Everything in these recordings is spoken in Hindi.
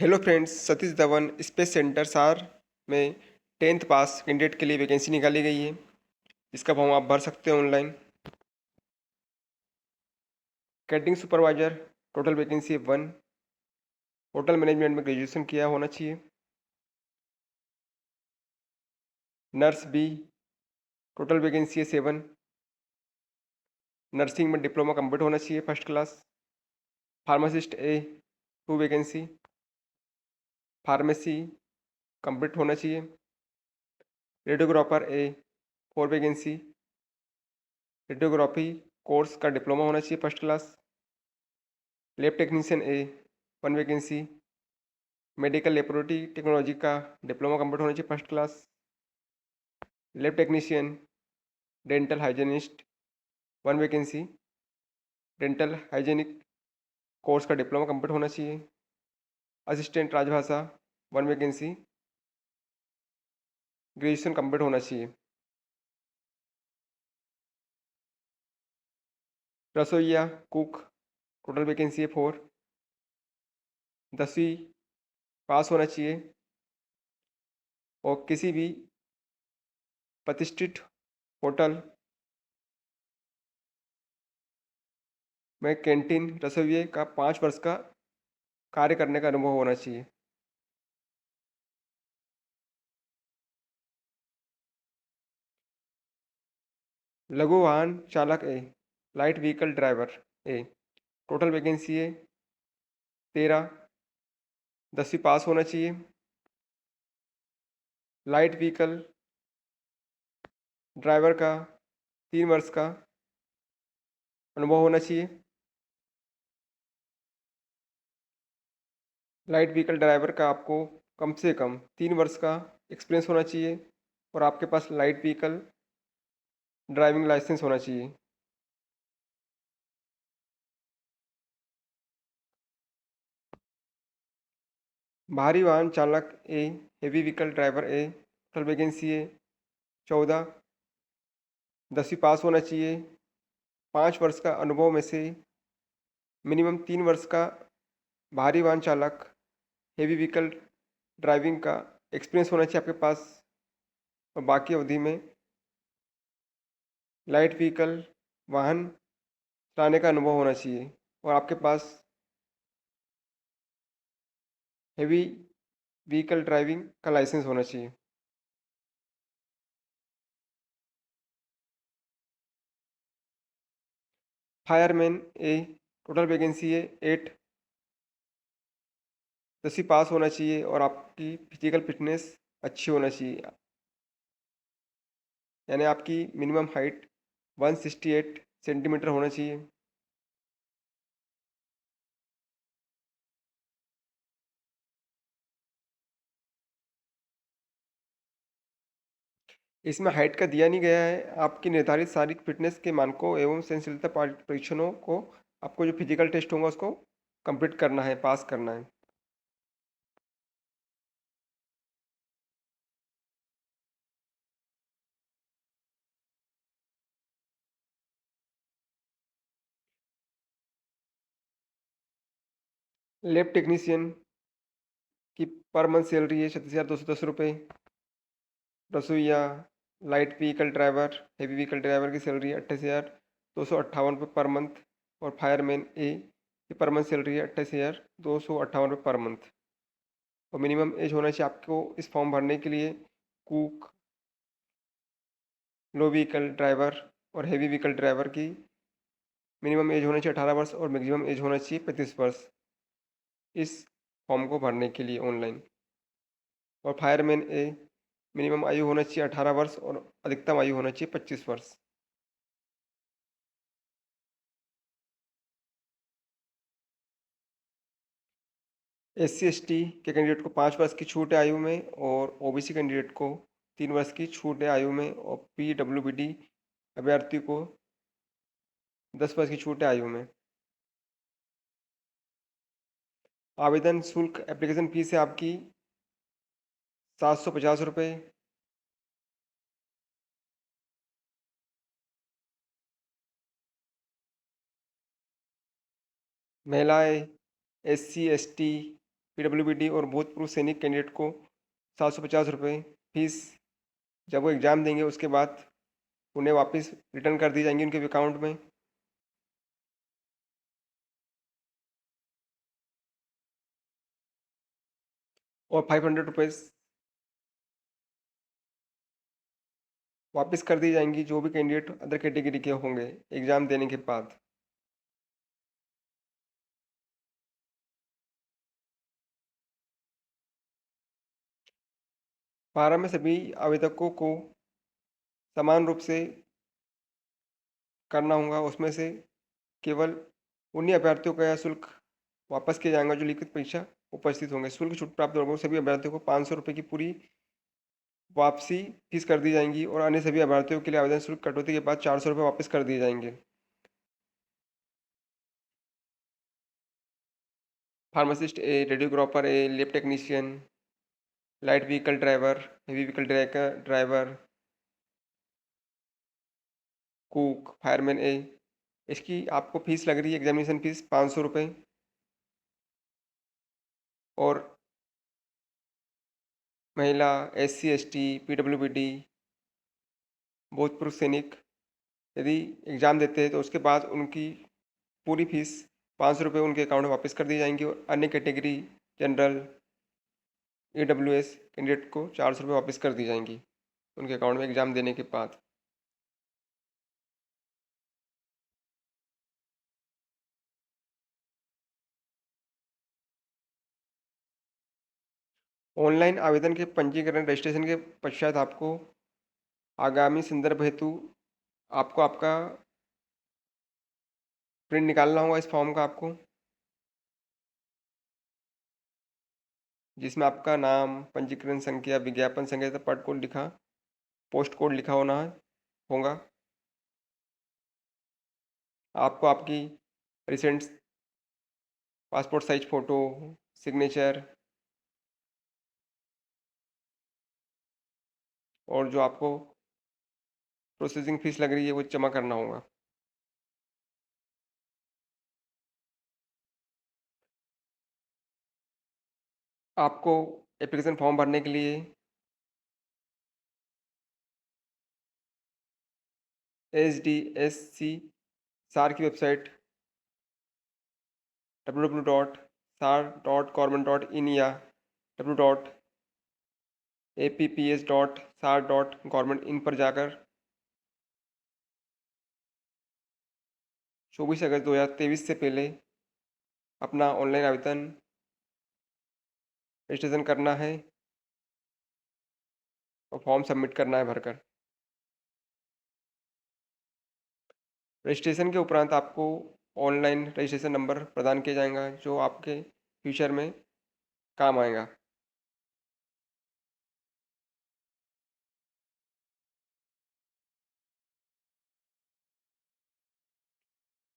Hello friends, Satish Dhawan space centre सार में 10th पास कैंडिडेट के लिए वैकेंसी निकाली गई है। इसका फॉर्म आप भर सकते हैं online. Catering supervisor total vacancy है 1। होटल मैनेजमेंट में ग्रेजुएशन किया होना चाहिए। नर्स बी टोटल वैकेंसी है 7। नर्सिंग में डिप्लोमा कंप्लीट होना चाहिए फर्स्ट क्लास। फार्मासिस्ट ए 2 वैकेंसी। फार्मेसी कंप्लीट होना चाहिए। रेडियोग्राफर ए 4 वैकेंसी। रेडियोग्राफी कोर्स का डिप्लोमा होना चाहिए first class. Lab technician A 1 vacancy. Medical laboratory technology का डिप्लोमा कंप्लीट होना चाहिए first class. Lab technician dental hygienist 1 vacancy. Dental hygienic course का डिप्लोमा कंप्लीट होना चाहिए। असिस्टेंट राजभाषा 1 वैकेंसी। ग्रेजुएशन कंप्लीट होना चाहिए। रसोइया कुक टोटल वैकेंसी है 4। 10वीं पास होना चाहिए और किसी भी प्रतिष्ठित होटल में कैंटीन रसोइये का 5 वर्ष का कार्य करने का अनुभव होना चाहिए। लघु वाहन चालक ए लाइट व्हीकल ड्राइवर ए टोटल वैकेंसी है 13। 10वीं पास होना चाहिए। लाइट व्हीकल ड्राइवर का 3 वर्ष का अनुभव होना चाहिए। लाइट व्हीकल ड्राइवर का आपको कम से कम 3 वर्ष का एक्सपीरियंस होना चाहिए और आपके पास लाइट व्हीकल ड्राइविंग लाइसेंस होना चाहिए। भारी वाहन चालक ए हेवी व्हीकल ड्राइवर ए टोटल वैकेंसी है 14। 10वीं पास होना चाहिए। 5 वर्ष का अनुभव में से मिनिमम 3 वर्ष का भारी वाहन चालक हेवी व्हीकल ड्राइविंग का एक्सपीरियंस होना चाहिए आपके पास और बाकी अवधि में लाइट व्हीकल वाहन चलाने का अनुभव होना चाहिए और आपके पास हेवी व्हीकल ड्राइविंग का लाइसेंस होना चाहिए। फायरमैन ए टोटल वैकेंसी है 8। 10वीं पास होना चाहिए और आपकी फिजिकल फिटनेस अच्छी होना चाहिए, यानी आपकी मिनिमम हाइट 168 सेंटीमीटर होना चाहिए। इसमें हाइट का दिया नहीं गया है। आपकी निर्धारित शारीरिक फिटनेस के मानकों एवं सहनशीलता परीक्षणों को आपको जो फिजिकल टेस्ट होगा उसको कंप्लीट करना है, पास करना है। लैब टेक्नीशियन की पर मंथ सैलरी है 37,210 रुपये। रसोईया light vehicle driver heavy vehicle driver की सैलरी है 28,258 रुपये पर मंथ और फायरमैन ए की पर मंथ सैलरी है 28,258 रुपये पर मंथ। और मिनिमम एज होना चाहिए आपको इस फॉर्म भरने के लिए कुक, लो व्हीकल ड्राइवर और हेवी व्हीकल ड्राइवर की मिनिमम एज होना चाहिए 18 वर्ष और मैक्सिमम एज होना चाहिए 35 वर्ष इस फॉर्म को भरने के लिए ऑनलाइन। और फायरमैन ए मिनिमम आयु होना चाहिए 18 वर्ष और अधिकतम आयु होना चाहिए 25 वर्ष। SC/ST के कैंडिडेट को 5 वर्ष की छूट है आयु में और OBC कैंडिडेट को 3 वर्ष की छूट है आयु में और PWBD अभ्यर्थी को 10 वर्ष की छूट है आयु में। आवेदन शुल्क एप्लीकेशन फीस है आपकी 750 रुपये। महिलाएं SC/ST पीडब्ल्यूबीडी और भूतपूर्व सैनिक कैंडिडेट को 750 रुपये फीस जब वो एग्ज़ाम देंगे उसके बाद उन्हें वापस रिटर्न कर दी जाएंगी उनके अकाउंट में। और 500 रुपीज़ वापस कर दी जाएंगी जो भी कैंडिडेट अदर कैटेगरी के होंगे एग्ज़ाम देने के बाद। 12 में सभी आवेदकों को समान रूप से करना होगा। उसमें से केवल उन्हीं अभ्यर्थियों का यह शुल्क वापस किया जाएगा जो लिखित परीक्षा उपस्थित होंगे। शुल्क छूट प्राप्त होगा सभी अभ्यर्थियों को 500 रुपये की पूरी वापसी फीस कर दी जाएंगी और अन्य सभी अभ्यर्थियों के लिए आवेदन शुल्क कटौती के बाद 400 रुपये वापस कर दिए जाएंगे। Pharmacist A, radiographer A, lab technician, light vehicle driver, heavy vehicle driver, cook, fireman A, इसकी आपको फीस लग रही है एग्जामिनेशन फीस 500 रुपये। और महिला, SC ST, PWBD, भूतपूर्व सैनिक यदि एग्ज़ाम देते हैं तो उसके बाद उनकी पूरी फीस 500 रुपये उनके अकाउंट में वापस कर दी जाएंगी और अन्य कैटेगरी जनरल AWS कैंडिडेट को 400 रुपये वापस कर दी जाएंगी उनके अकाउंट में एग्ज़ाम देने के बाद। ऑनलाइन आवेदन के पंजीकरण रजिस्ट्रेशन के पश्चात आपको आगामी संदर्भ हेतु आपको आपका प्रिंट निकालना होगा इस फॉर्म का आपको, जिसमें आपका नाम, पंजीकरण संख्या, विज्ञापन संख्या तथा पट कोड लिखा, पोस्ट कोड लिखा होना होगा। आपको आपकी recent passport size photo, signature और जो आपको प्रोसेसिंग फ़ीस लग रही है वो जमा करना होगा। आपको एप्लीकेशन फॉर्म भरने के लिए SDSC सार की वेबसाइट www.sar.government.in या www.apps.sar.government.in पर जाकर 24 अगस्त 2023 से पहले अपना ऑनलाइन आवेदन रजिस्ट्रेशन करना है और फॉर्म सबमिट करना है भरकर। रजिस्ट्रेशन के उपरांत आपको ऑनलाइन रजिस्ट्रेशन नंबर प्रदान किया जाएगा जो आपके फ्यूचर में काम आएगा।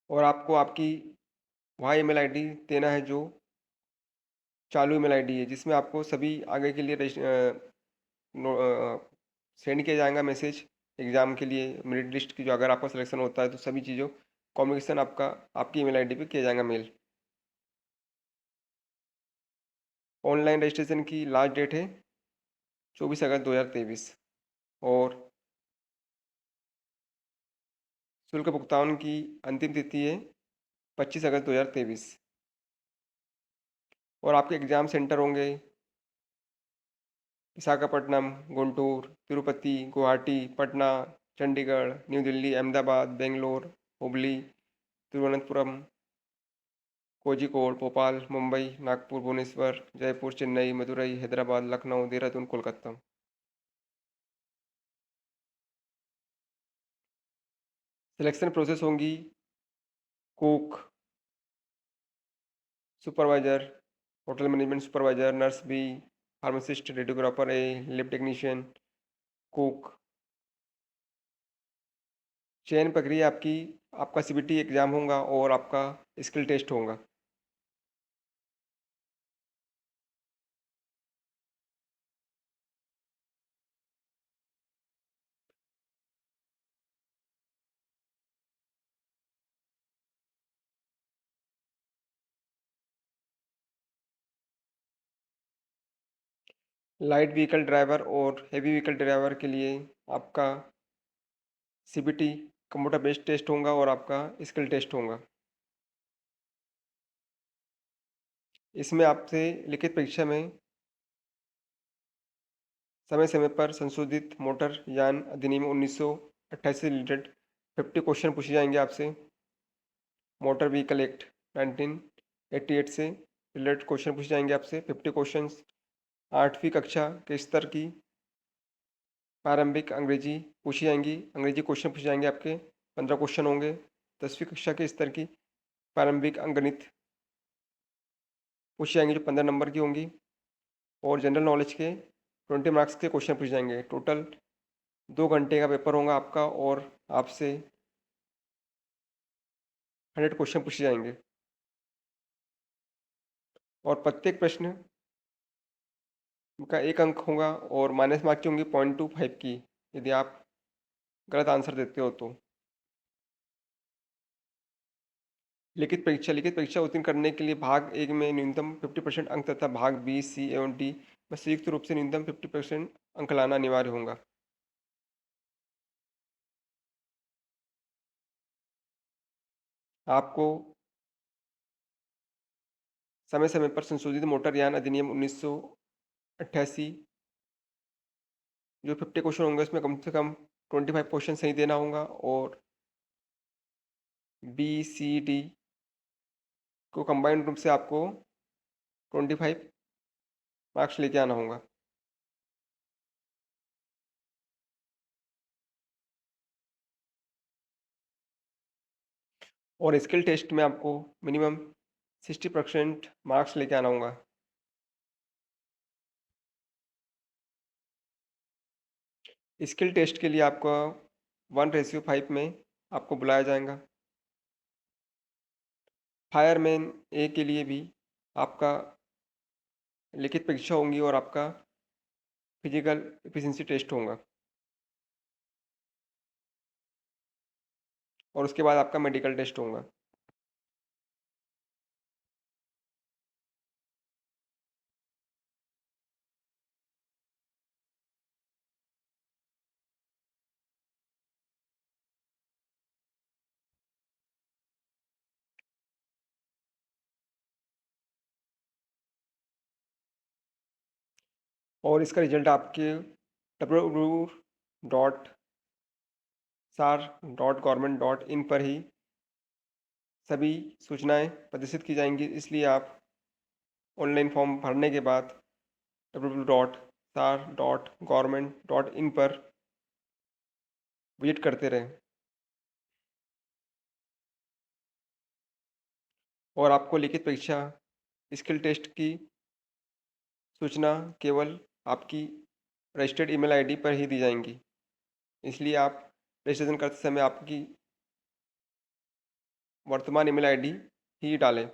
और आपको आपकी वह ईमेल आईडी देना है जो चालू ईमेल आईडी है जिसमें आपको सभी आगे के लिए सेंड किया जाएगा मैसेज एग्ज़ाम के लिए मेरिट लिस्ट की जो अगर आपका सिलेक्शन होता है तो सभी चीज़ों कम्युनिकेशन आपका आपकी ईमेल आईडी पे किया जाएगा मेल। ऑनलाइन रजिस्ट्रेशन की लास्ट डेट है 24 अगस्त 2023 और शुल्क भुगतान की अंतिम तिथि है 25 अगस्त 2023 और आपके एग्ज़ाम सेंटर होंगे Visakhapatnam, Guntur, Tirupati, Guwahati, Patna, Chandigarh, new Delhi, Ahmedabad, Bangalore, Hubli, Thiruvananthapuram, Kozhikode, Bhopal, Mumbai, Nagpur, Bhubaneswar, Jaipur, Chennai, Madurai, Hyderabad, Lucknow, Dehradun, Kolkata. Selection process होंगी cook, supervisor, hotel management supervisor, nurse B, pharmacist, radiographer A, lab technician, cook. चयन प्रक्रिया आपकी आपका CBT एग्ज़ाम होगा और आपका स्किल टेस्ट होगा। लाइट व्हीकल ड्राइवर और हेवी व्हीकल ड्राइवर के लिए आपका सीबीटी कंप्यूटर बेस्ड टेस्ट होगा और आपका स्किल टेस्ट होगा। इसमें आपसे लिखित परीक्षा में समय समय पर संशोधित मोटर यान अधिनियम 1988 से रिलेटेड 50 क्वेश्चन पूछे जाएंगे आपसे। मोटर व्हीकल एक्ट 1988 से रिलेटेड क्वेश्चन पूछे जाएंगे आपसे 50 क्वेश्चंस। 8वीं कक्षा के स्तर की प्रारंभिक अंग्रेजी पूछी जाएंगी, अंग्रेजी क्वेश्चन पूछे जाएंगे आपके 15 क्वेश्चन होंगे। 10वीं कक्षा के स्तर की प्रारंभिक अंकगणित पूछी जाएंगी जो 15 नंबर की होंगी। और जनरल नॉलेज के 20 मार्क्स के क्वेश्चन पूछे जाएंगे। टोटल 2 घंटे का पेपर होगा आपका और आपसे 100 क्वेश्चन पूछे जाएंगे। और प्रत्येक प्रश्न का 1 अंक होगा और माइनस मार्क की होंगी 0.25 की यदि आप गलत आंसर देते हो तो। लिखित परीक्षा उत्तीर्ण करने के लिए भाग एक में न्यूनतम 50% अंक तथा भाग बी, सी एवं डी में संयुक्त रूप से न्यूनतम 50% अंक लाना अनिवार्य होगा। आपको समय समय पर संशोधित मोटर यान अधिनियम 1988 जो 50 क्वेश्चन होंगे उसमें कम से कम 25 क्वेश्चन सही देना होगा और बी, सी, डी को कंबाइंड रूप से आपको 25 मार्क्स लेके आना होगा। और स्किल टेस्ट में आपको मिनिमम 60% मार्क्स लेके आना होगा। स्किल टेस्ट के लिए आपको 1:5 में आपको बुलाया जाएगा। फायरमैन ए के लिए भी आपका लिखित परीक्षा होंगी और आपका फिजिकल एफिशिएंसी टेस्ट होगा और उसके बाद आपका मेडिकल टेस्ट होगा। और इसका रिजल्ट आपके www.sar.government.in पर ही सभी सूचनाएं प्रदर्शित की जाएंगी, इसलिए आप ऑनलाइन फॉर्म भरने के बाद www.sar.government.in पर विजिट करते रहें। और आपको लिखित परीक्षा स्किल टेस्ट की सूचना केवल आपकी रजिस्टर्ड ईमेल आईडी पर ही दी जाएंगी, इसलिए आप रजिस्ट्रेशन करते समय आपकी वर्तमान ईमेल आईडी ही डालें।